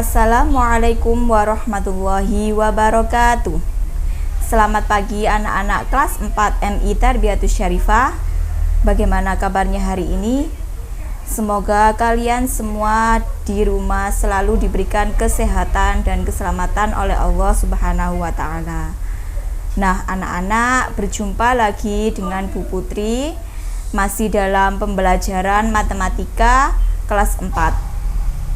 Assalamualaikum warahmatullahi wabarakatuh. Selamat pagi anak-anak kelas 4 MI Tarbiyatus Syarifah. Bagaimana kabarnya hari ini? Semoga kalian semua di rumah selalu diberikan kesehatan dan keselamatan oleh Allah Subhanahu wa Ta'ala. Nah, anak-anak, berjumpa lagi dengan Bu Putri, masih dalam pembelajaran matematika kelas 4.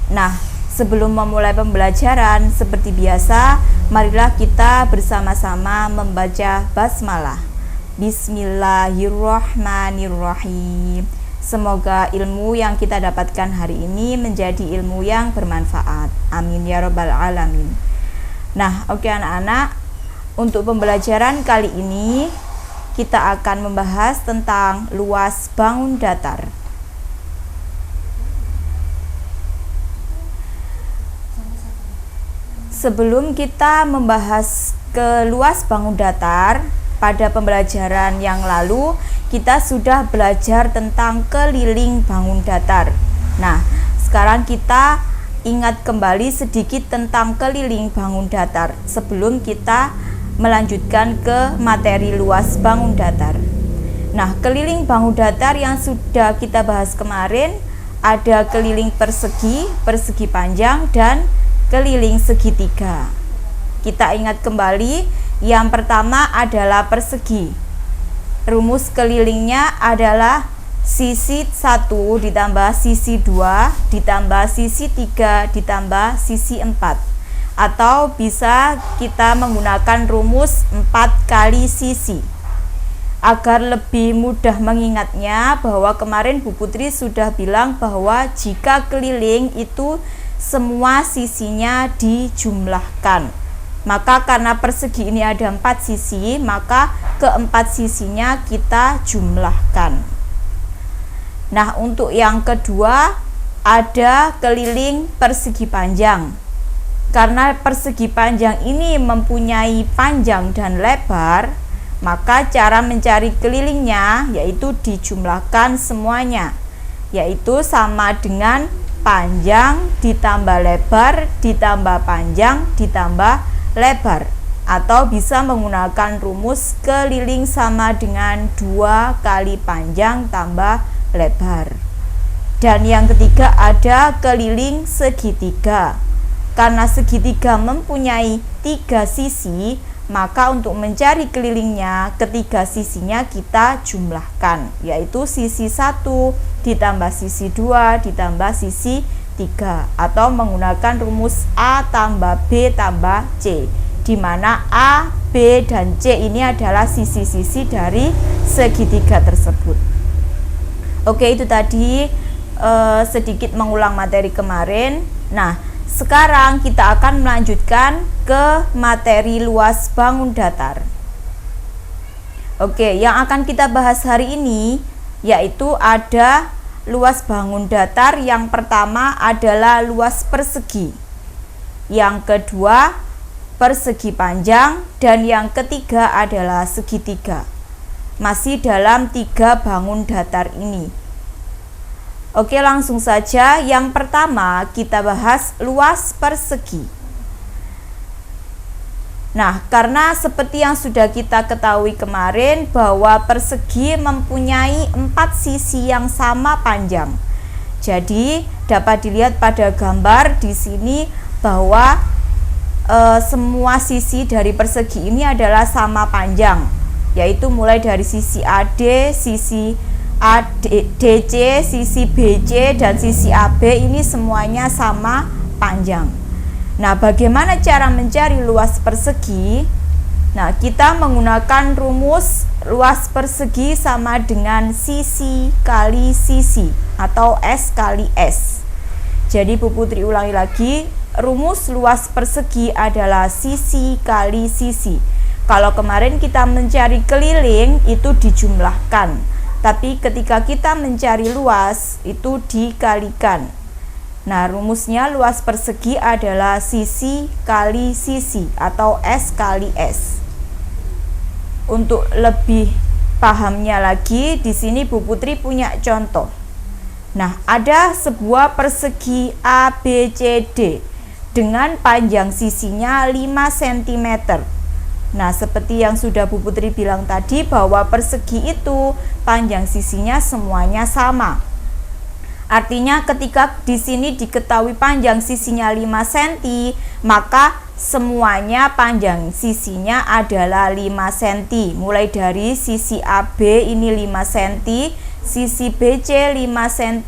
Nah, sebelum memulai pembelajaran, seperti biasa, marilah kita bersama-sama membaca basmalah. Bismillahirrahmanirrahim. Semoga ilmu yang kita dapatkan hari ini menjadi ilmu yang bermanfaat. Amin ya rabbal alamin. Nah, oke anak-anak, untuk pembelajaran kali ini kita akan membahas tentang luas bangun datar. Sebelum kita membahas ke luas bangun datar, pada pembelajaran yang lalu kita sudah belajar tentang keliling bangun datar. Nah, sekarang kita ingat kembali sedikit tentang keliling bangun datar sebelum kita melanjutkan ke materi luas bangun datar. Nah, keliling bangun datar yang sudah kita bahas kemarin ada keliling persegi, persegi panjang, dan keliling segitiga. Kita ingat kembali, yang pertama adalah persegi. Rumus kelilingnya adalah sisi 1 ditambah sisi 2 ditambah sisi 3 ditambah sisi 4. Atau bisa kita menggunakan rumus 4 kali sisi. Agar lebih mudah mengingatnya, bahwa kemarin Bu Putri sudah bilang bahwa jika keliling itu semua sisinya dijumlahkan. Maka karena persegi ini ada 4 sisi, maka keempat sisinya kita jumlahkan. Nah, untuk yang kedua ada keliling persegi panjang. Karena persegi panjang ini mempunyai panjang dan lebar, maka cara mencari kelilingnya yaitu dijumlahkan semuanya, yaitu sama dengan panjang ditambah lebar ditambah panjang ditambah lebar, atau bisa menggunakan rumus keliling sama dengan 2 kali panjang tambah lebar. Dan yang ketiga ada keliling segitiga. Karena segitiga mempunyai 3 sisi, maka untuk mencari kelilingnya, ketiga sisinya kita jumlahkan, yaitu sisi 1 ditambah sisi 2 ditambah sisi 3, atau menggunakan rumus A tambah B tambah C, di mana A, B, dan C ini adalah sisi-sisi dari segitiga tersebut. Oke, itu tadi sedikit mengulang materi kemarin. Nah, sekarang kita akan melanjutkan ke materi luas bangun datar. Oke, yang akan kita bahas hari ini yaitu ada luas bangun datar. Yang pertama adalah luas persegi, yang kedua persegi panjang, dan yang ketiga adalah segitiga. Masih dalam 3 bangun datar ini. Oke, langsung saja. Yang pertama kita bahas luas persegi. Nah, karena seperti yang sudah kita ketahui kemarin bahwa persegi mempunyai 4 sisi yang sama panjang. Jadi, dapat dilihat pada gambar di sini bahwa semua sisi dari persegi ini adalah sama panjang, yaitu mulai dari sisi AD, sisi ADC, sisi BC, dan sisi AB ini semuanya sama panjang. Nah, bagaimana cara mencari luas persegi? Nah, kita menggunakan rumus luas persegi sama dengan sisi kali sisi, atau S kali S. Jadi Bu Putri ulangi lagi, rumus luas persegi adalah sisi kali sisi. Kalau kemarin kita mencari keliling itu dijumlahkan, tapi ketika kita mencari luas itu dikalikan. Nah, rumusnya luas persegi adalah sisi kali sisi, atau S kali S. Untuk lebih pahamnya lagi, di sini Bu Putri punya contoh. Nah, ada sebuah persegi ABCD dengan panjang sisinya 5 cm. Nah, seperti yang sudah Bu Putri bilang tadi bahwa persegi itu panjang sisinya semuanya sama. Artinya ketika di sini diketahui panjang sisinya 5 cm, maka semuanya panjang sisinya adalah 5 cm. Mulai dari sisi AB ini 5 cm, sisi BC 5 cm,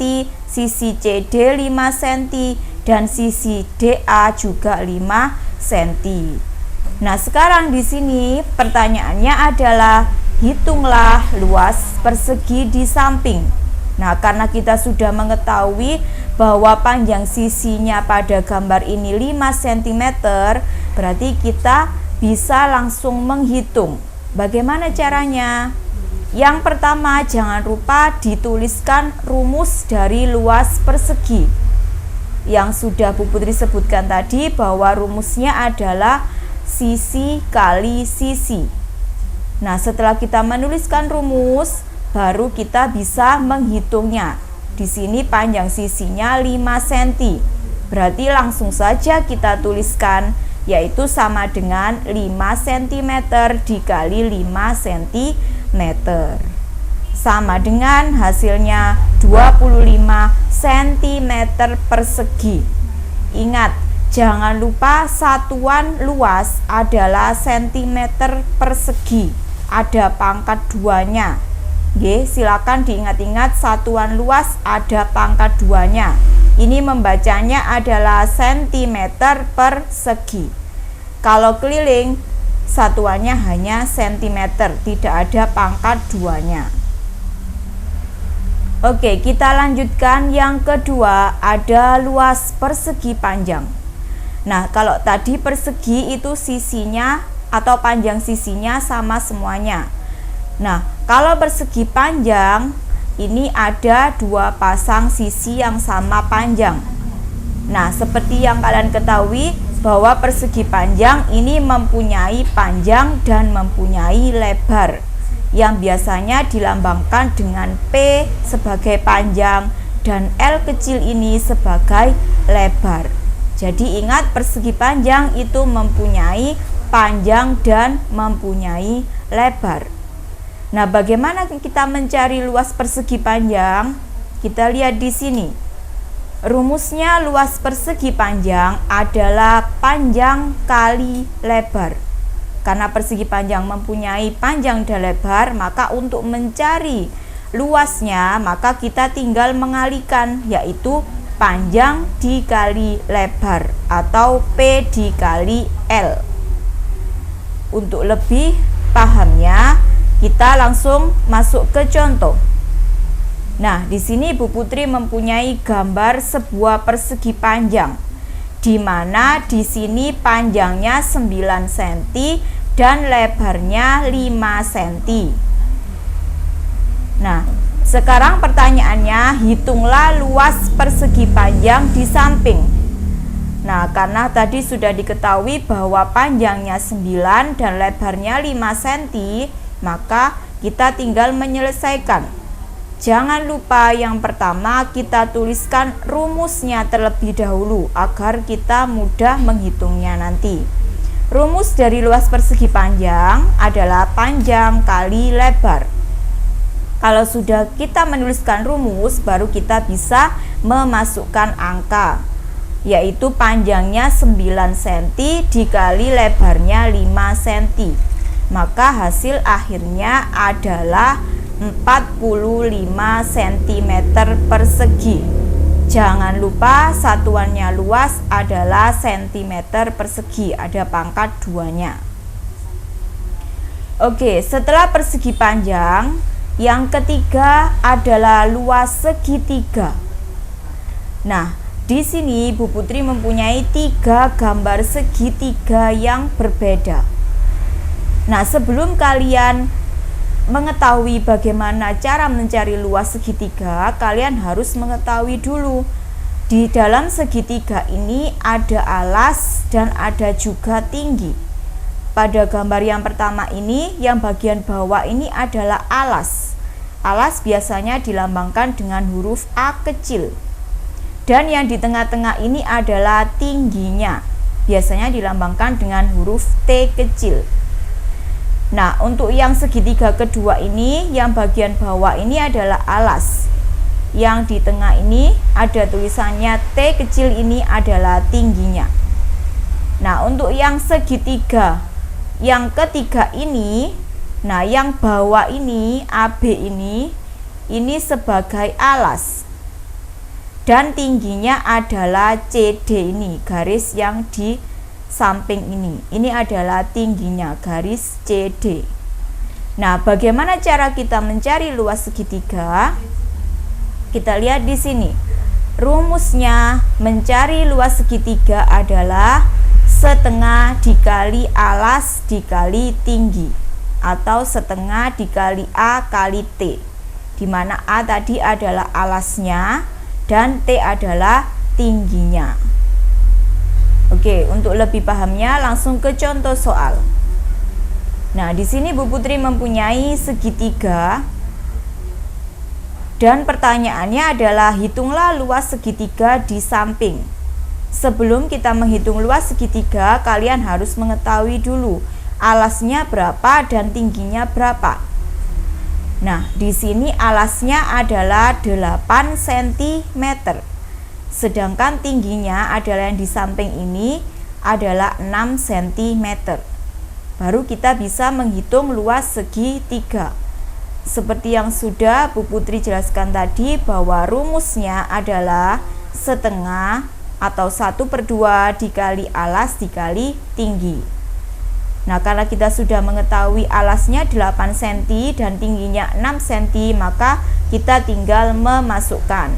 sisi CD 5 cm, dan sisi DA juga 5 cm. Nah, sekarang di sini pertanyaannya adalah hitunglah luas persegi di samping. Nah, karena kita sudah mengetahui bahwa panjang sisinya pada gambar ini 5 cm, berarti kita bisa langsung menghitung. Bagaimana caranya? Yang pertama, jangan lupa dituliskan rumus dari luas persegi. Yang sudah Bu Putri sebutkan tadi bahwa rumusnya adalah sisi kali sisi. Nah, setelah kita menuliskan rumus, baru kita bisa menghitungnya. Di sini panjang sisinya 5 cm. Berarti langsung saja kita tuliskan, yaitu sama dengan 5 cm dikali 5 cm. Sama dengan hasilnya 25 cm persegi. Ingat, jangan lupa satuan luas adalah cm persegi. Ada pangkat 2-nya. Silakan diingat-ingat satuan luas ada pangkat 2-nya. Ini membacanya adalah cm persegi. Kalau keliling, satuannya hanya cm, tidak ada pangkat 2-nya. Oke, kita lanjutkan. Yang kedua, ada luas persegi panjang. Nah, kalau tadi persegi itu sisinya atau panjang sisinya sama semuanya. Nah, kalau persegi panjang, ini ada 2 pasang sisi yang sama panjang. Nah, seperti yang kalian ketahui bahwa persegi panjang ini mempunyai panjang dan mempunyai lebar, yang biasanya dilambangkan dengan P sebagai panjang dan L kecil ini sebagai lebar. Jadi ingat, persegi panjang itu mempunyai panjang dan mempunyai lebar. Nah, bagaimana kita mencari luas persegi panjang? Kita lihat di sini. Rumusnya luas persegi panjang adalah panjang kali lebar. Karena persegi panjang mempunyai panjang dan lebar, maka untuk mencari luasnya, maka kita tinggal mengalikan, yaitu panjang dikali lebar atau P dikali L. Untuk lebih pahamnya, kita langsung masuk ke contoh. Nah, di sini Bu Putri mempunyai gambar sebuah persegi panjang, di mana di sini panjangnya 9 cm dan lebarnya 5 cm. Nah, sekarang pertanyaannya, hitunglah luas persegi panjang di samping. Nah, karena tadi sudah diketahui bahwa panjangnya 9 dan lebarnya 5 cm, maka kita tinggal menyelesaikan. Jangan lupa yang pertama kita tuliskan rumusnya terlebih dahulu agar kita mudah menghitungnya nanti. Rumus dari luas persegi panjang adalah panjang kali lebar. Kalau sudah kita menuliskan rumus, baru kita bisa memasukkan angka, yaitu panjangnya 9 cm dikali lebarnya 5 cm. Maka hasil akhirnya adalah 45 cm persegi. Jangan lupa satuannya luas adalah cm persegi, ada pangkat 2-nya. Oke, setelah persegi panjang, yang ketiga adalah luas segitiga. Nah, di sini Bu Putri mempunyai 3 gambar segitiga yang berbeda. Nah, sebelum kalian mengetahui bagaimana cara mencari luas segitiga, kalian harus mengetahui dulu di dalam segitiga ini ada alas dan ada juga tinggi. Pada gambar yang pertama ini, yang bagian bawah ini adalah alas. Alas biasanya dilambangkan dengan huruf A kecil. Dan yang di tengah-tengah ini adalah tingginya. Biasanya dilambangkan dengan huruf T kecil. Nah, untuk yang segitiga kedua ini, yang bagian bawah ini adalah alas. Yang di tengah ini ada tulisannya T kecil, ini adalah tingginya. Nah, untuk yang segitiga yang ketiga ini, nah yang bawah ini, AB ini sebagai alas. Dan tingginya adalah CD ini, garis yang di samping ini adalah tingginya, garis CD. Nah, bagaimana cara kita mencari luas segitiga? Kita lihat di sini. Rumusnya mencari luas segitiga adalah setengah dikali alas dikali tinggi, atau setengah dikali A kali T, di mana A tadi adalah alasnya dan T adalah tingginya. Oke, untuk lebih pahamnya langsung ke contoh soal. Nah, di sini Bu Putri mempunyai segitiga dan pertanyaannya adalah hitunglah luas segitiga di samping. Sebelum kita menghitung luas segitiga, kalian harus mengetahui dulu alasnya berapa dan tingginya berapa. Nah, di sini alasnya adalah 8 cm. Sedangkan tingginya adalah yang di samping ini adalah 6 cm. Baru kita bisa menghitung luas segitiga. Seperti yang sudah Bu Putri jelaskan tadi, bahwa rumusnya adalah setengah atau 1/2 dikali alas dikali tinggi. Nah, karena kita sudah mengetahui alasnya 8 cm dan tingginya 6 cm, maka kita tinggal memasukkan.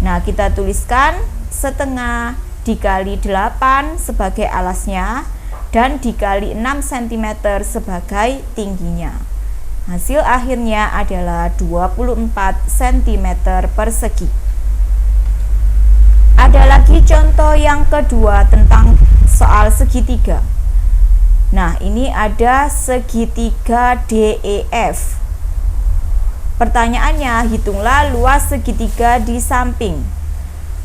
Nah, kita tuliskan setengah dikali 8 sebagai alasnya dan dikali 6 cm sebagai tingginya. Hasil akhirnya adalah 24 cm persegi. Ada lagi contoh yang kedua tentang soal segitiga. Nah, ini ada segitiga DEF. Pertanyaannya, hitunglah luas segitiga di samping.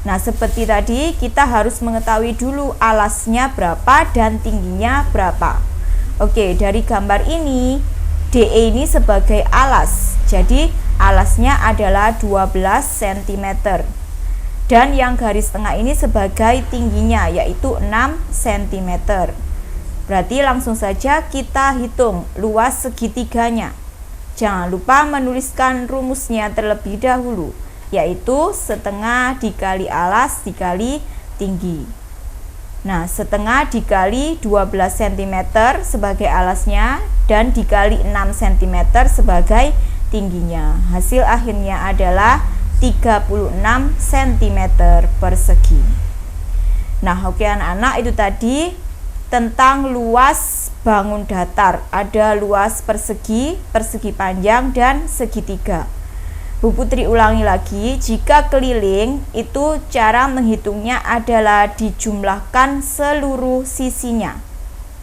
Nah, seperti tadi, kita harus mengetahui dulu alasnya berapa dan tingginya berapa. Oke, dari gambar ini, DE ini sebagai alas. Jadi, alasnya adalah 12 cm. Dan yang garis tengah ini sebagai tingginya, yaitu 6 cm. Berarti langsung saja kita hitung luas segitiganya. Jangan lupa menuliskan rumusnya terlebih dahulu, yaitu setengah dikali alas dikali tinggi. Nah, setengah dikali 12 cm sebagai alasnya dan dikali 6 cm sebagai tingginya. Hasil akhirnya adalah 36 cm persegi. Nah, oke anak-anak, itu tadi tentang luas bangun datar. Ada luas persegi, persegi panjang, dan segitiga. Bu Putri ulangi lagi, jika keliling itu cara menghitungnya adalah dijumlahkan seluruh sisinya.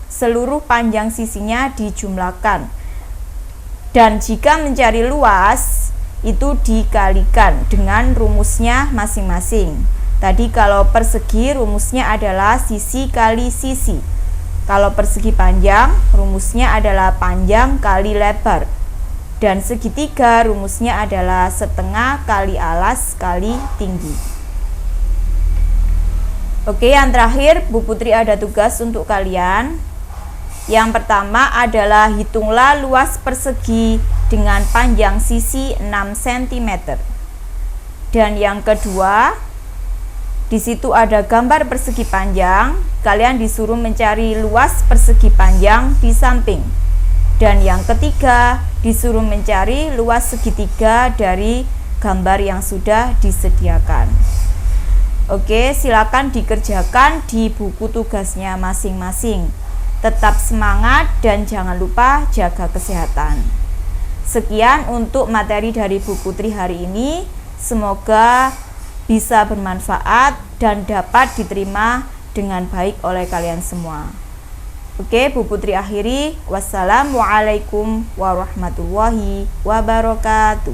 Seluruh panjang sisinya dijumlahkan. Dan jika mencari luas itu dikalikan dengan rumusnya masing-masing. Tadi kalau persegi rumusnya adalah sisi kali sisi. Kalau persegi panjang rumusnya adalah panjang kali lebar. Dan segitiga rumusnya adalah setengah kali alas kali tinggi. Oke, yang terakhir Bu Putri ada tugas untuk kalian. Yang pertama adalah hitunglah luas persegi dengan panjang sisi 6 cm. Dan yang kedua, di situ ada gambar persegi panjang. Kalian disuruh mencari luas persegi panjang di samping. Dan yang ketiga, disuruh mencari luas segitiga dari gambar yang sudah disediakan. Oke, silakan dikerjakan di buku tugasnya masing-masing. Tetap semangat dan jangan lupa jaga kesehatan. Sekian untuk materi dari Bu Putri hari ini. Semoga bisa bermanfaat dan dapat diterima dengan baik oleh kalian semua. Oke, Bu Putri akhiri. Wassalamualaikum warahmatullahi wabarakatuh.